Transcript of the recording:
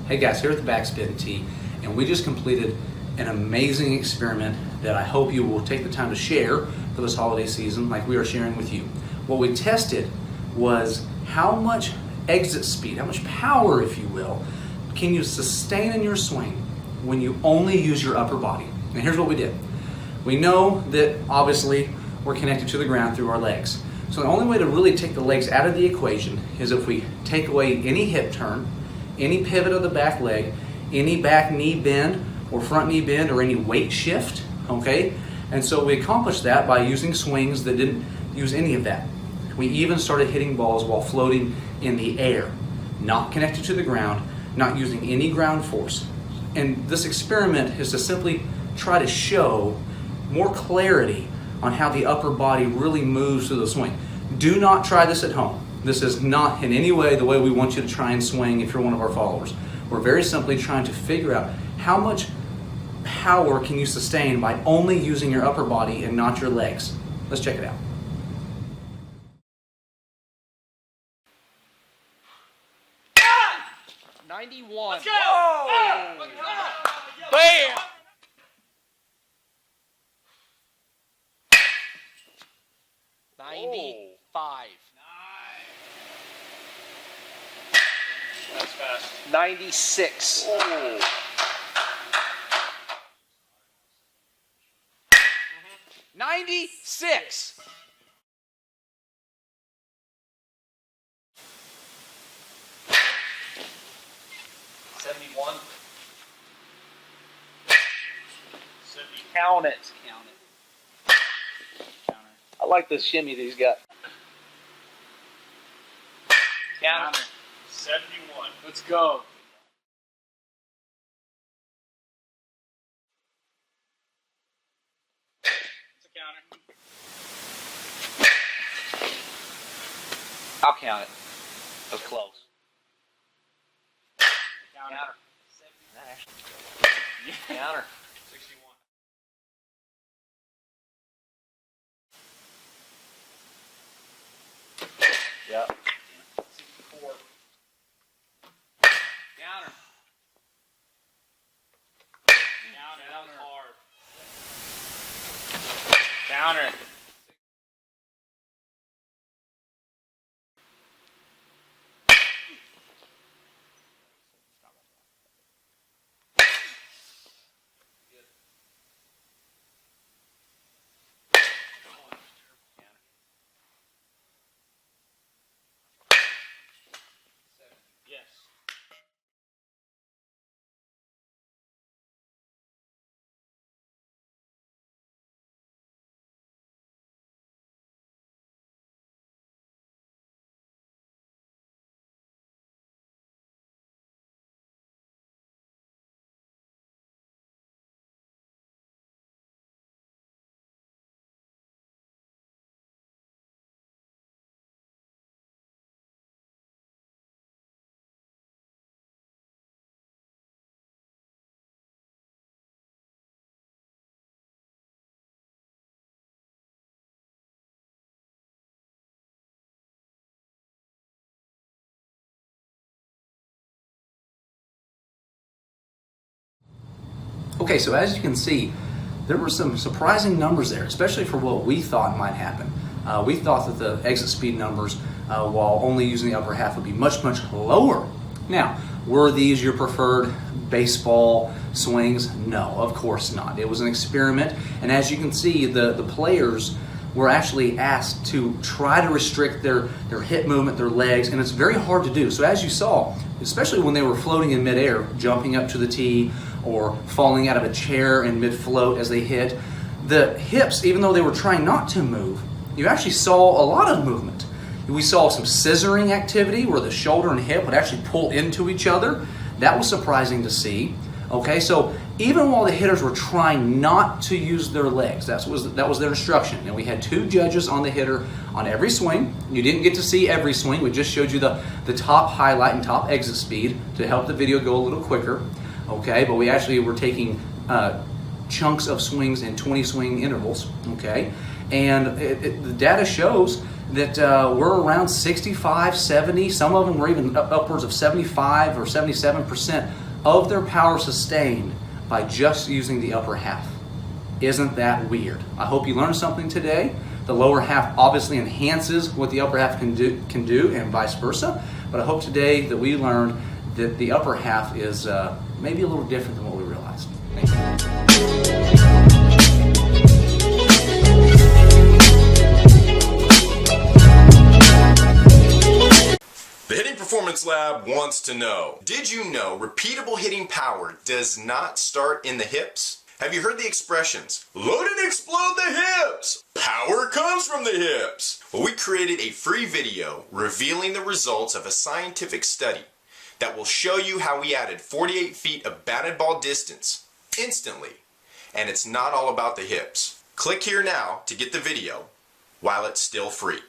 Hey guys, here at the Backspin Tee, and we just completed an amazing experiment that I hope you will take the time to share for this holiday season like we are sharing with you. What we tested was how much exit speed, how much power, if you will, can you sustain in your swing when you only use your upper body. And here's what we did. We know that obviously we're connected to the ground through our legs. So the only way to really take the legs out of the equation is if we take away any hip turn, any pivot of the back leg, any back knee bend or front knee bend or any weight shift, okay? And so we accomplished that by using swings that didn't use any of that. We even started hitting balls while floating in the air, not connected to the ground, not using any ground force. And this experiment is to simply try to show more clarity on how the upper body really moves through the swing. Do not try this at home. This is not in any way the way we want you to try and swing if you're one of our followers. We're very simply trying to figure out how much power can you sustain by only using your upper body and not your legs. Let's check it out. Ah! 91. Let's go! Oh! Bam! 95. That's fast. 96. Oh. 96. 71. 70. Count it. Count it. I like the shimmy that he's got. Count it. 71. Let's go. It's a counter. I'll count it. That was close. Counter. That actually. Counter. 61. Yep. 64. Counter. Counter. That was hard. Counter. Yes. Okay, so as you can see, there were some surprising numbers there, especially for what we thought might happen. We thought that the exit speed numbers, while only using the upper half, would be much, much lower. Now, were these your preferred baseball swings? No, of course not. It was an experiment, and as you can see, the players were actually asked to try to restrict their hip movement, their legs, and it's very hard to do. So as you saw, especially when they were floating in midair, jumping up to the tee, or falling out of a chair in mid-float as they hit, the hips, even though they were trying not to move, you actually saw a lot of movement. We saw some scissoring activity where the shoulder and hip would actually pull into each other. That was surprising to see. Okay, so even while the hitters were trying not to use their legs, that was their instruction. And we had two judges on the hitter on every swing. You didn't get to see every swing. We just showed you the top highlight and top exit speed to help the video go a little quicker. Okay, but we actually were taking chunks of swings in 20 swing intervals. Okay, And the data shows that we're around 65, 70, some of them were even upwards of 75 or 77% of their power sustained by just using the upper half. Isn't that weird? I hope you learned something today. The lower half obviously enhances what the upper half can do and vice versa. But I hope today that we learned that the upper half is maybe a little different than what we realized. Thank you. The Hitting Performance Lab wants to know, did you know repeatable hitting power does not start in the hips? Have you heard the expressions, load and explode the hips? Power comes from the hips. Well, we created a free video revealing the results of a scientific study that will show you how we added 48 feet of batted ball distance instantly. And it's not all about the hips. Click here now to get the video while it's still free.